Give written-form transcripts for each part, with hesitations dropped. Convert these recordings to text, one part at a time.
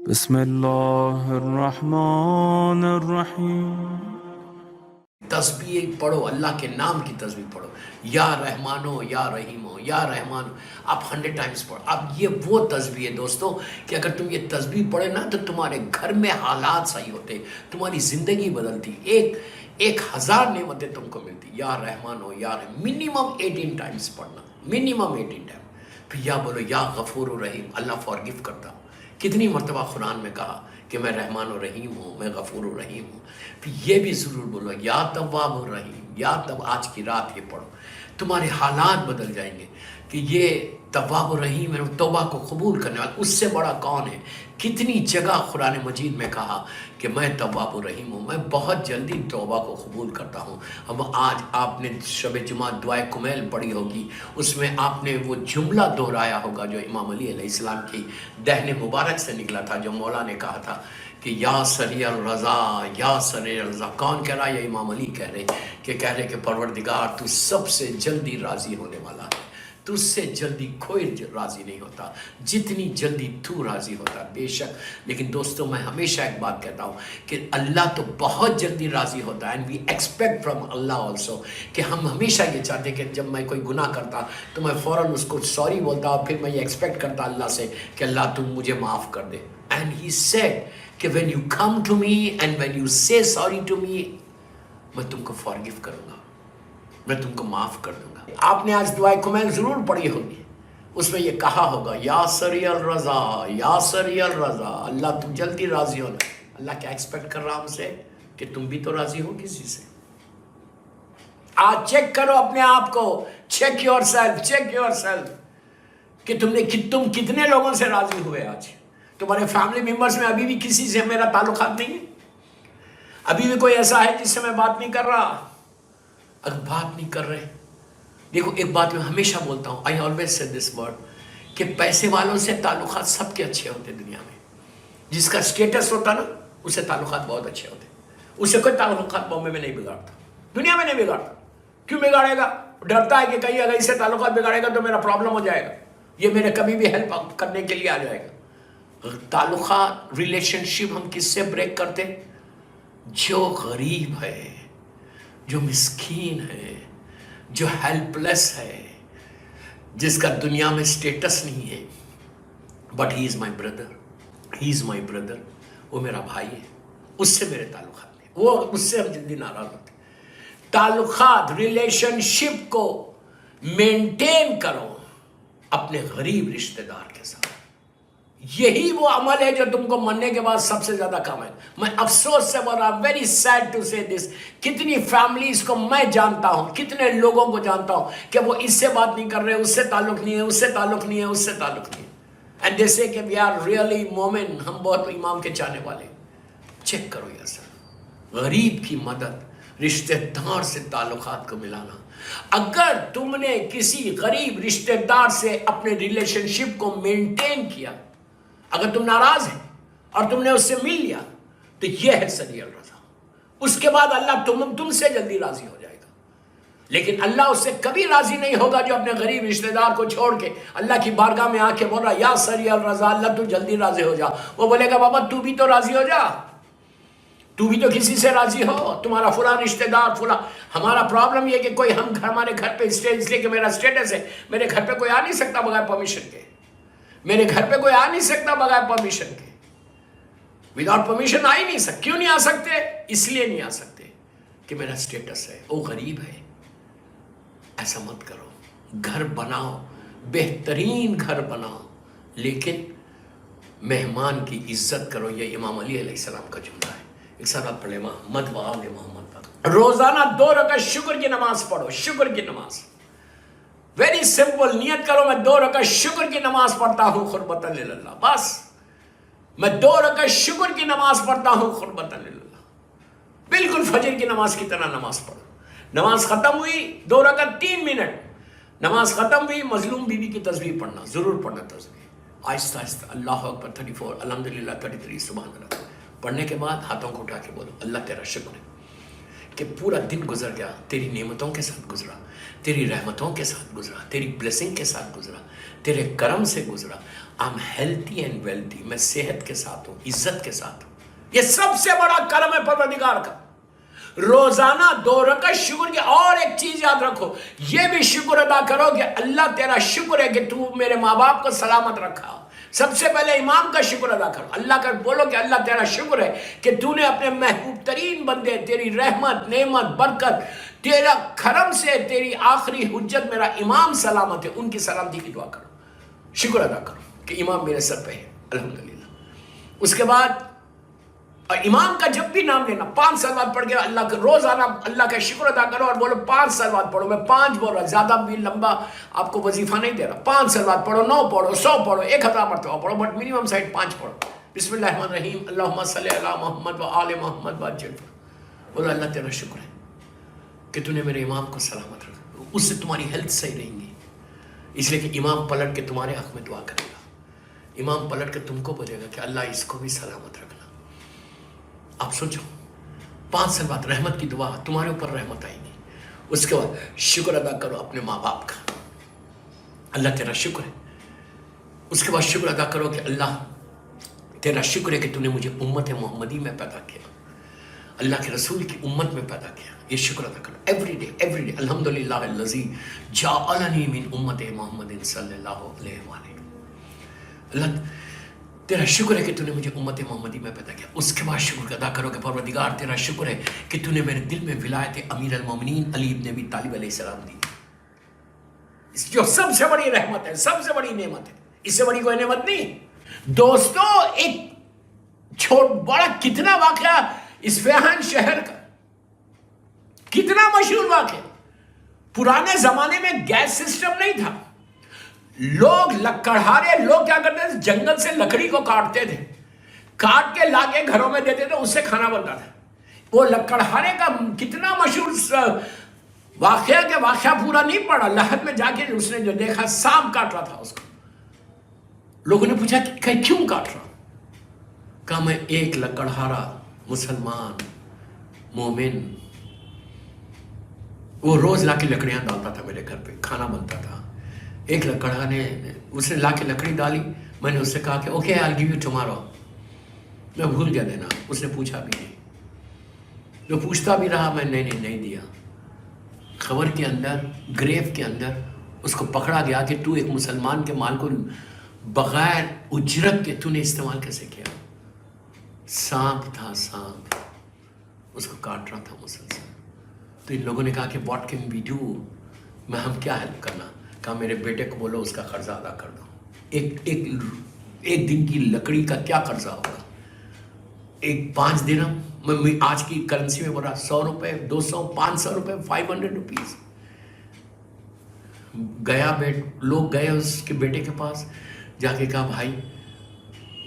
بسم اللہ الرحمن الرحیم۔ تسبیح پڑھو، اللہ کے نام کی تسبیح پڑھو، یا رحمانو یا رحیمو یا رحمانو، آپ 100 ٹائمز پڑھو۔ اب یہ وہ تسبیح ہے دوستو کہ اگر تم یہ تسبیح پڑھے نا تو تمہارے گھر میں حالات صحیح ہوتے، تمہاری زندگی بدلتی، ایک 1000 نعمتیں تم کو ملتی۔ یا رحمانو یا رحیم، منیمم 18 ٹائمز پڑھنا، منیمم 18 ٹائم۔ پھر یا بولو یا غفور و رحیم، اللہ فارگیو کرتا ہوں۔ کتنی مرتبہ قرآن میں کہا کہ میں رحمان و رحیم ہوں، میں غفور و رحیم ہوں۔ پھر یہ بھی ضرور بولو یا تواب و رحیم، یا تب آج کی رات یہ پڑھو، تمہارے حالات بدل جائیں گے کہ یہ تواب و رحیم ہے، توبہ کو قبول کرنے والا، اس سے بڑا کون ہے؟ کتنی جگہ قرآن مجید میں کہا کہ میں تواب و رحیم ہوں، میں بہت جلدی توبہ کو قبول کرتا ہوں۔ اب آج آپ نے شب جمعہ دعائے کمیل پڑھی ہوگی، اس میں آپ نے وہ جملہ دہرایا ہوگا جو امام علی علیہ السلام کی دہن مبارک سے نکلا تھا، جو مولا نے کہا تھا کہ یا سریع الرضا یا سریع الرضا۔ کون کہہ رہا ہے؟ یہ امام علی کہہ رہے کہ پروردگار تو سب سے جلدی راضی ہونے والا ہے، تجھ سے جلدی کوئی راضی نہیں ہوتا جتنی جلدی تو راضی ہوتا۔ بے شک، لیکن دوستو میں ہمیشہ ایک بات کہتا ہوں کہ اللہ تو بہت جلدی راضی ہوتا ہے، اینڈ وی ایکسپیکٹ فرام اللہ آلسو، کہ ہم ہمیشہ یہ چاہتے کہ جب میں کوئی گناہ کرتا تو میں فوراً اس کو سوری بولتا، اور پھر میں یہ ایکسپیکٹ کرتا اللہ سے کہ اللہ تم مجھے معاف کر دے۔ اینڈ ہی سیڈ کہ when you come to me and when you say sorry to me، میں تم کو فارگیو کروں گا، میں تم کو معاف کر دوں گا۔ آپ نے آج دعائے کمیل ضرور پڑھی ہوگی، اس میں یہ کہا ہوگا یا سریع الرضا یا سریع الرضا، اللہ تم جلدی راضی ہونا۔ اللہ کیا ایکسپیکٹ کر رہا ہم سے؟ کہ تم بھی تو راضی ہو کسی سے۔ آج چیک کرو اپنے آپ کو، چیک یور سیلف کہ تم کتنے لوگوں سے راضی ہوئے۔ آج تمہارے فیملی ممبرز میں ابھی بھی کسی سے میرا تعلقات نہیں ہے، ابھی بھی کوئی ایسا ہے جس سے میں بات نہیں کر رہا؟ اگر بات نہیں کر رہے، دیکھو ایک بات میں ہمیشہ بولتا ہوں، I always say this word، کہ پیسے والوں سے تعلقات سب کے اچھے ہوتے دنیا میں۔ جس کا سٹیٹس ہوتا نا، اس سے تعلقات بہت اچھے ہوتے، اس سے کوئی تعلقات بامبے میں نہیں بگاڑتا، دنیا میں نہیں بگاڑتا۔ کیوں بگاڑے گا؟ ڈرتا ہے کہ کہیں اگر اس سے تعلقات بگاڑے گا تو میرا پرابلم ہو جائے گا، یہ میرے کبھی بھی ہیلپ کرنے کے لیے آ جائے گا۔ تعلقات، ریلیشن شپ ہم کس سے بریک کرتے؟ جو غریب ہے، جو مسکین ہے، جو ہیلپ لیس ہے، جس کا دنیا میں سٹیٹس نہیں ہے، but he is my brother, وہ میرا بھائی ہے، اس سے میرے تعلقات نہیں، وہ اس سے ہم جلدی ناراض ہوتے۔ تعلقات، ریلیشن شپ کو مینٹین کرو اپنے غریب رشتہ دار کے ساتھ۔ یہی وہ عمل ہے جو تم کو مرنے کے بعد سب سے زیادہ کام ہے۔ میں افسوس سے بول رہا ہوں، ویری سیڈ ٹو سے دس، کتنی فیملیز کو میں جانتا ہوں، کتنے لوگوں کو جانتا ہوں کہ وہ اس سے بات نہیں کر رہے، اس سے تعلق نہیں ہے، اس سے تعلق نہیں ہے، اس سے تعلق نہیں ہے، اینڈ دے سے کہ وی آر ریئلی مومن، ہم بہت امام کے چاہنے والے۔ چیک کرو یہ سر، غریب کی مدد، رشتہ دار سے تعلقات کو ملانا۔ اگر تم نے کسی غریب رشتہ دار سے اپنے ریلیشن شپ کو مینٹین کیا، اگر تم ناراض ہیں اور تم نے اس سے مل لیا، تو یہ ہے سریع الرضا۔ اس کے بعد اللہ تم سے جلدی راضی ہو جائے گا، لیکن اللہ اس سے کبھی راضی نہیں ہوگا جو اپنے غریب رشتہ دار کو چھوڑ کے اللہ کی بارگاہ میں آ کے بول رہا یا سریع الرضا، اللہ تو جلدی راضی ہو جا۔ وہ بولے گا بابا تو بھی تو راضی ہو جا، تو بھی تو کسی سے راضی ہو، تمہارا فلاں رشتہ دار فلاں۔ ہمارا پرابلم یہ کہ ہمارے گھر پہ اس لیے کہ میرا سٹیٹس ہے، میرے گھر پہ کوئی آ نہیں سکتا بغیر پرمیشن کے، میرے گھر پہ کوئی آ نہیں سکتا بغیر پرمیشن کے، وداؤٹ پرمیشن آ ہی نہیں سکتے۔ کیوں نہیں آ سکتے؟ اس لیے نہیں آ سکتے کہ میرا سٹیٹس ہے، وہ غریب ہے۔ ایسا مت کرو، گھر بناؤ، بہترین گھر بناؤ، لیکن مہمان کی عزت کرو۔ یہ امام علی علیہ السلام کا جملہ ہے۔ ایک ساتھ آپ پڑھیں، محمد و آل محمد پڑھو۔ روزانہ 2 رکعت شکر کی نماز پڑھو، شکر کی نماز، ویری سمپل۔ نیت کرو میں 2 رکعت شکر کی نماز پڑھتا ہوں قربۃ للہ، بس میں 2 رکعت شکر کی نماز پڑھتا ہوں قربۃ للہ، بالکل فجر کی نماز کی طرح نماز پڑھو۔ نماز ختم ہوئی، 2 رکعت 3 منٹ، نماز ختم ہوئی، مظلوم بیوی کی تسبیح پڑھنا، ضرور پڑھنا تسبیح، آہستہ آہستہ، اللہ اکبر 34، الحمدللہ 33، سبحان اللہ۔ پڑھنے کے بعد ہاتھوں کو اٹھا کے بولو اللہ تیرا شکر ہے کہ پورا دن گزر گیا تیری نعمتوں کے ساتھ گزرا, تیری رحمتوں کے ساتھ گزرا, تیری بلیسنگ کے ساتھ گزرا, تیرے کرم سے گزرا. I'm healthy and wealthy, میں صحت کے ساتھ ہوں, عزت کے ساتھ ہوں. یہ سب سے بڑا کرم ہے پروردگار کا. روزانہ 2 رکعت شکر کی. اور ایک چیز یاد رکھو, یہ بھی شکر ادا کرو کہ اللہ تیرا شکر ہے کہ تو میرے ماں باپ کو سلامت رکھا. سب سے پہلے امام کا شکر ادا کرو. اللہ کا بولو کہ اللہ تیرا شکر ہے کہ تو نے اپنے محبوب ترین بندے, تیری رحمت, نعمت, برکت, تیرا کرم سے تیری آخری حجت میرا امام سلامت ہے, ان کی سلامتی کی دعا کرو. شکر ادا کرو کہ امام میرے سر پہ ہے, الحمدللہ. اس کے بعد اور امام کا جب بھی نام لینا 5 صلوات پڑھ کے اللہ کا روزانہ اللہ کا شکر ادا کرو اور بولو 5 صلوات پڑھو. میں 5 بول رہا, زیادہ بھی لمبا آپ کو وظیفہ نہیں دے رہا. 5 صلوات پڑھو, 9 پڑھو, 100 پڑھو, 1000 مرتبہ پڑھو, بٹ منیمم سائڈ 5 پڑھو. بسم اللہ الرحمن الرحیم, اللہم صلی علی محمد و آل محمد وعجل. بولو اللہ تیرا شکر ہے کہ تو نے میرے امام کو سلامت رکھا, اس سے تمہاری ہیلتھ صحیح رہیں گی. اس لیے کہ امام پلٹ کے تمہارے حق میں دعا کرے گا. امام پلٹ کے تم کو بولے گا کہ اللہ اس کو بھی سلامت رکھنا. آپ سوچو 5 صلوات رحمت کی دعا, تمہارے اوپر رحمت آئے گی. اس کے بعد شکر ادا کرو اپنے ماں باپ کا, اللہ تیرا شکر ہے. اس کے بعد شکر ادا کرو کہ اللہ تیرا شکر ہے کہ تو نے مجھے امت محمدی میں پیدا کیا, اللہ کے رسول کی امت میں پیدا کیا. یہ شکر ادا کرو ایوری ڈے. الحمدللہ الذی جعلنی من امت محمد صلی اللہ علیہ وآلہ. اللہ تیرا شکر ہے کہ تو نے مجھے امت محمدی میں پیدا کیا. اس کے بعد شکر ادا کرو کہ پروردگار تیرا شکر ہے کہ تو نے میرے دل میں ولایت امیر المومنین علی ابن ابی طالب علیہ السلام دی, جو سب سے بڑی رحمت ہے, سب سے بڑی نعمت ہے. اس سے بڑی کوئی نعمت نہیں. دوستو ایک بڑا کتنا واقعہ اصفہان شہر کا, کتنا مشہور واقعہ. پرانے زمانے میں گیس سسٹم نہیں تھا. لوگ لکڑہارے لوگ کیا کرتے تھے, جنگل سے لکڑی کو کاٹتے تھے, کاٹ کے لا کے گھروں میں دیتے تھے, اس سے کھانا بنتا تھا. وہ لکڑہارے کا کتنا مشہور واقعہ کہ واقعہ پورا نہیں پڑا. لہد میں جا کے اس نے جو دیکھا سانپ کاٹ رہا تھا اس کو. لوگوں نے پوچھا کہ کیوں کاٹ رہا؟ کہا میں ایک لکڑہارا مسلمان مومن, وہ روز لا کے لکڑیاں ڈالتا تھا میرے گھر پہ, کھانا بنتا تھا. ایک لکڑہارا نے اس نے لا کے لکڑی ڈالی, میں نے اس سے کہا کہ okay I give you tomorrow. میں بھول گیا دینا. اس نے پوچھا بھی نہیں, جو پوچھتا بھی رہا میں نہیں دیا. خبر کے اندر, گریو کے اندر اس کو پکڑا گیا کہ تو ایک مسلمان کے مال کو بغیر اجرت کے تو نے استعمال کیسے کیا. سانپ تھا, سانپ اس کو کاٹ رہا تھا مسلسل. تو ان لوگوں نے کہا کہ واٹ کین وی ڈو, میں ہم کیا ہیلپ کرنا. کہا میرے بیٹے کو بولو اس کا قرضہ ادا کر دو. ایک دن کی لکڑی کا کیا قرضہ ہوگا. 5 درہم, میں آج کی کرنسی میں بولا 100 روپے, 200, 500 روپے, 500 روپیز. لوگ گئے اس کے بیٹے کے پاس, جا کے کہا بھائی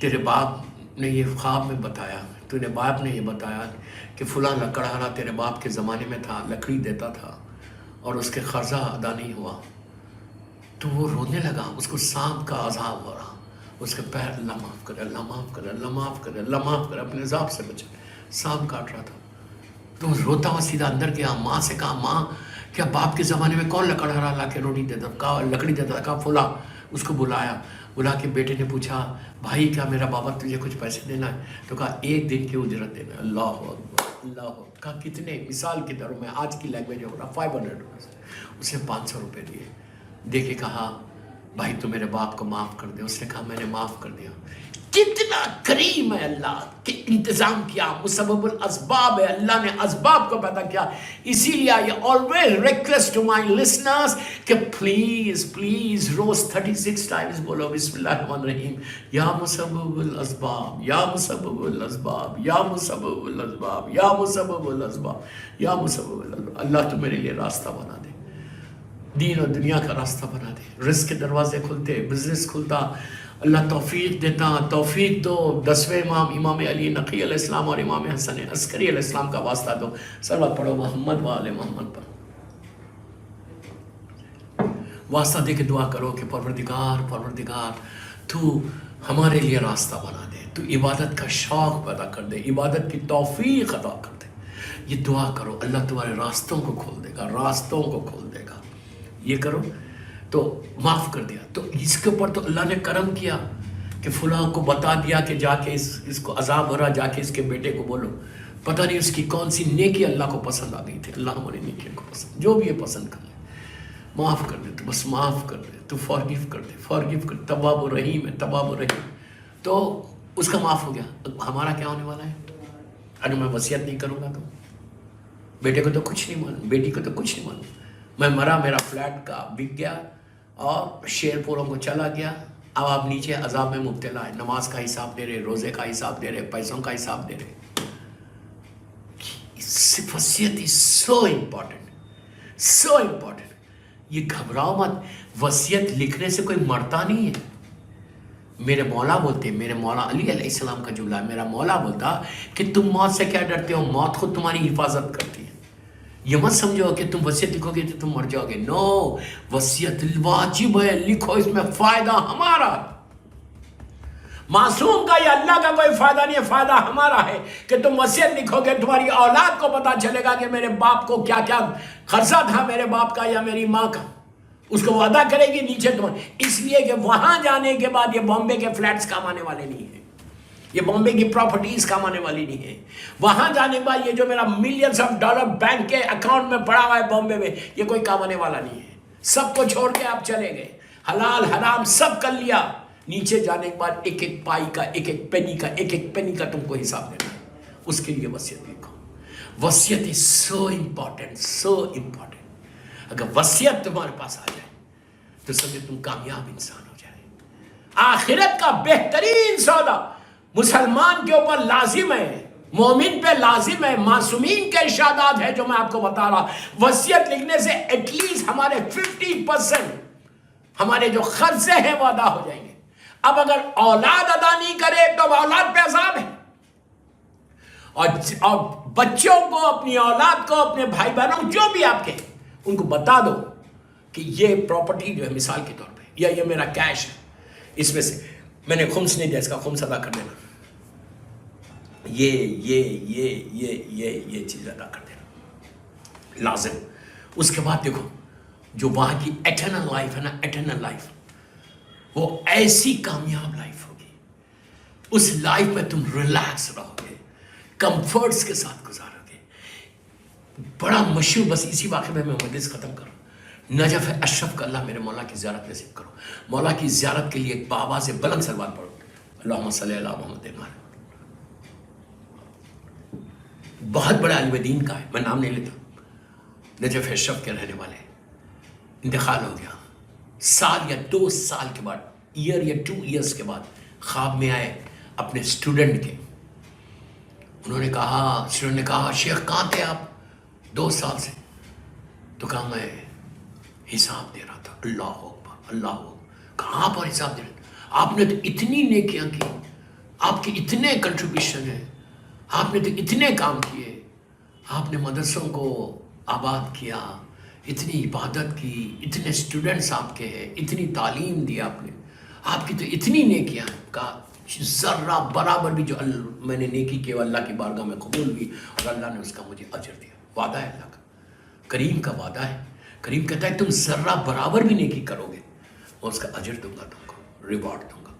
تیرے باپ نے یہ خواب میں بتایا, تو نے باپ نے یہ بتایا کہ فلاں لکڑہارا تیرے باپ کے زمانے میں تھا, لکڑی دیتا تھا اور اس کے قرضہ ادا نہیں ہوا. تو وہ رونے لگا, اس کو سانپ کا عذاب ہو رہا. اس کے پیر, اللہ معاف کرے, اللہ معاف کرے, اللہ معاف کرے, اللہ معاف کرے, اپنے عذاب سے بچے. سانپ کاٹ رہا تھا. تو روتا ہوا سیدھا اندر گیا, ماں سے کہا ماں کیا باپ کے زمانے میں کون لکڑہارا لا کے روٹی دیتا, کہا لکڑی دیتا, کہا فلاں. اس کو بلایا, بلا کے بیٹے نے پوچھا بھائی کیا میرا بابا تجھے کچھ پیسے دینا ہے. تو کہا 1 دن کی اجرت دینا. اللہ اکبر, اللہ اکبر. کہا کتنے, مثال کے طور میں آج کی لینگویج ہو رہا 500 روپیز. اسے 500 روپے دیے. دے کے کہا بھائی تو میرے باپ کو معاف کر دے. اس نے کہا میں نے معاف کر دیا. کتنا کریم ہے اللہ کہ انتظام کیا, مسبب الاسباب ہے, اللہ نے اسباب کو پیدا کیا. اسی لیے آئی always request to my listeners کہ پلیز روز 36 times بولو بسم اللہ الرحمن الرحیم, یا مسبب الاسباب, یا مسبب الاسباب, یا مسبب الاسباب, یا مسبب الاسباب, یا مسبب الاسباب. اللہ تو میرے لیے راستہ بنا دے, دین اور دنیا کا راستہ بنا دے, رزق کے دروازے کھلتے, بزنس کھلتا, اللہ توفیق دیتا. توفیق دو. 10ویں امام علی نقی علیہ السلام اور امام حسن عسکری علیہ السلام کا واسطہ دو. صلوات پڑھو محمد و آل محمد پر. واسطہ دے کے دعا کرو کہ پروردگار تو ہمارے لیے راستہ بنا دے, تو عبادت کا شوق پیدا کر دے, عبادت کی توفیق عطا کر دے. یہ دعا کرو، اللہ تمہارے راستوں کو کھول دے گا، راستوں کو کھول دے گا. یہ کرو تو معاف کر دیا. تو اس کے اوپر تو اللہ نے کرم کیا کہ فلاں کو بتا دیا کہ جا کے اس کو عذاب ہو رہا، جا کے اس کے بیٹے کو بولو. پتہ نہیں اس کی کون سی نیکی اللہ کو پسند آ گئی تھی. اللہ ہماری نیکیوں کو پسند، جو بھی یہ پسند کر لے، معاف کر دے. تو بس معاف کر دے، تو فارگیو کر دے، فارگیو کر. تواب و رحیم ہے، تواب و رحیم. تو اس کا معاف ہو گیا. ہمارا کیا ہونے والا ہے؟ اگر میں وصیت نہیں کروں گا تو بیٹے کو تو کچھ نہیں معلوم، بیٹی کو تو کچھ نہیں معلوم. میں مرا، میرا فلیٹ کا بک گیا اور شیر پوروں کو چلا گیا. اب آپ نیچے عذاب میں مبتلا ہے. نماز کا حساب دے رہے، روزے کا حساب دے رہے، پیسوں کا حساب دے رہے. وصیت از سو امپورٹنٹ، سو امپورٹنٹ. یہ گھبراؤ مت. وصیت لکھنے سے کوئی مرتا نہیں ہے. میرے مولا بولتے، میرے مولا علی علیہ السلام کا جملہ ہے. میرا مولا بولتا کہ تم موت سے کیا ڈرتے ہو، موت خود تمہاری حفاظت کرتی ہے. یہ مت سمجھو کہ تم وصیت لکھو گے تو تم مر جاؤ گے. نو، وصیت واجب ہے، لکھو، اس میں فائدہ ہمارا. معصوم کا یا اللہ کا کوئی فائدہ نہیں ہے، فائدہ ہمارا ہے کہ تم وصیت لکھو گے. تمہاری اولاد کو پتا چلے گا کہ میرے باپ کو کیا کیا خرچہ تھا، میرے باپ کا یا میری ماں کا. اس کو وہ ادا کرے گی نیچے تم. اس لیے کہ وہاں جانے کے بعد یہ بامبے کے فلیٹس کام آنے والے نہیں ہیں، یہ بامبے کی پراپرٹیز کام آنے والی نہیں ہے. وہاں جانے کے بعد یہ جو میرا ملینز آف ڈالر بینک کے اکاؤنٹ میں پڑا ہوا ہے بامبے میں، یہ کوئی کام آنے والا نہیں ہے. سب کو چھوڑ کے آپ چلے گئے، حلال حرام سب کر لیا. نیچے جانے کے بعد ایک ایک پائی کا، ایک ایک پینی کا، ایک ایک پینی کا تم کو حساب دینا ہے. اس کے لیے وصیت لکھو. وصیت از سو امپورٹنٹ، سو امپورٹنٹ. اگر وصیت تمہارے پاس آ جائے تو سمجھے تم کامیاب انسان ہو جائے. آخرت کا بہترین سودا مسلمان کے اوپر لازم ہے، مومن پہ لازم ہے. معصومین کے ارشادات ہے جو میں آپ کو بتا رہا. وصیت لکھنے سے ایٹ لیسٹ ہمارے 50% ہمارے جو خرچے ہیں وہ ادا ہو جائیں گے. اب اگر اولاد ادا نہیں کرے تو اولاد پہ عذاب ہے. اور بچوں کو، اپنی اولاد کو، اپنے بھائی بہنوں جو بھی آپ کے، ان کو بتا دو کہ یہ پراپرٹی جو ہے مثال کے طور پہ، یا یہ میرا کیش ہے، اس میں سے میں نے خمس نہیں دیا، اس کا خمس ادا کر دینا. یہ چیز ادا کر دینا لازم. اس کے بعد دیکھو جو وہاں کی ایٹرنل لائف ہے نا، ایٹرنل لائف، وہ ایسی کامیاب لائف ہوگی. اس لائف میں تم ریلیکس رہو گے، کمفرٹس کے ساتھ گزارو گے. بڑا مشہور، بس اسی واقعے میں مجلس ختم کروں. نجف اشرف کا اللہ میرے مولا کی زیارت نصیب کرو. مولا کی زیارت کے لیے ایک بابا سے بلند سلوات پڑھو. اللہم صلی علی محمد. بہت بڑا علم دین کا ہے، میں نام نہیں لیتا. نجف اشرف کے رہنے والے، انتقال ہو گیا. سال یا 2 سال کے بعد، ایئر یا 2 ایئرس کے بعد خواب میں آئے اپنے اسٹوڈنٹ کے. انہوں نے کہا، اسٹوڈنٹ نے کہا شیخ کہاں تھے آپ 2 سال سے؟ تو کہا میں حساب دے رہا تھا. اللہ اکبر، اللہ اکبر. کہاں پر حساب دے رہے تھے؟ آپ نے تو اتنی نیکیاں کی، آپ کے اتنے کنٹریبیوشن ہیں، آپ نے تو اتنے کام کیے، آپ نے مدرسوں کو آباد کیا، اتنی عبادت کی، اتنے اسٹوڈنٹس آپ کے ہیں، اتنی تعلیم دی آپ نے، آپ کی تو اتنی نیکیاں ہیں. کہا ذرہ برابر بھی جو میں نے نیکی کی وہ اللہ کی بارگاہ میں قبول ہوئی اور اللہ نے اس کا مجھے اجر دیا. وعدہ ہے اللہ کا، کریم کا وعدہ ہے. کریم کہتا ہے تم ذرہ برابر بھی نیکی کرو گے اور اس کا اجر دوں گا، تم کو ریوارڈ دوں گا.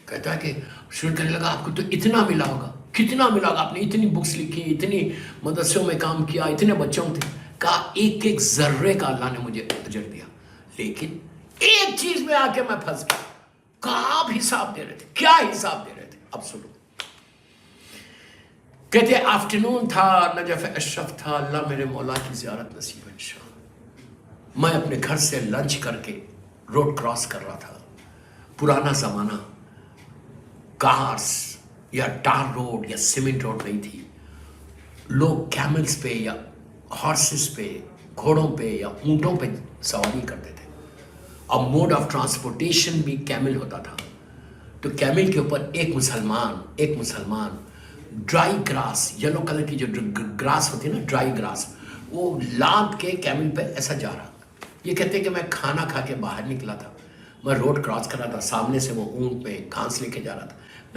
کہتا ہے کہ شروع کرنے لگا آپ کو تو اتنا ملا ہوگا، کتنا ملا ہوگا؟ آپ نے اتنی بکس لکھی، اتنی مدرسوں میں کام کیا، اتنے بچوں تھے. کہا ایک ایک ذرے کا اللہ نے مجھے اجر دیا، لیکن ایک چیز میں آ کے میں پھنس گیا. کہا آپ حساب دے رہے تھے، کیا حساب دے رہے تھے؟ اب سنو. کہتے آفٹرنون تھا، نجف اشرف تھا، اللہ میرے مولا کی زیارت نصیب انشاءاللہ. میں اپنے گھر سے لنچ کر کے روڈ کراس کر رہا تھا. پرانا زمانہ، کارز یا ٹار روڈ یا سیمنٹ روڈ نہیں تھی. لوگ کیملز پہ یا ہارسز پہ، گھوڑوں پہ یا اونٹوں پہ سواری کرتے تھے، اور موڈ آف ٹرانسپورٹیشن بھی کیمل ہوتا تھا. تو کیمل کے اوپر ایک مسلمان ڈرائی گراس، یلو کلر کی جو گراس ہوتی ہے نا، ڈرائی گراس، وہ لاد کے کیمل پہ ایسا جا رہا. یہ کہتے ہیں کہ میں کھانا کھا کے باہر نکلا تھا، میں روڈ کراس کر رہا تھا، سامنے سے وہ اونٹ پہ گھاس لے کے جا رہا تھا.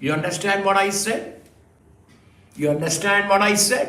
You understand what I said? You understand what I said?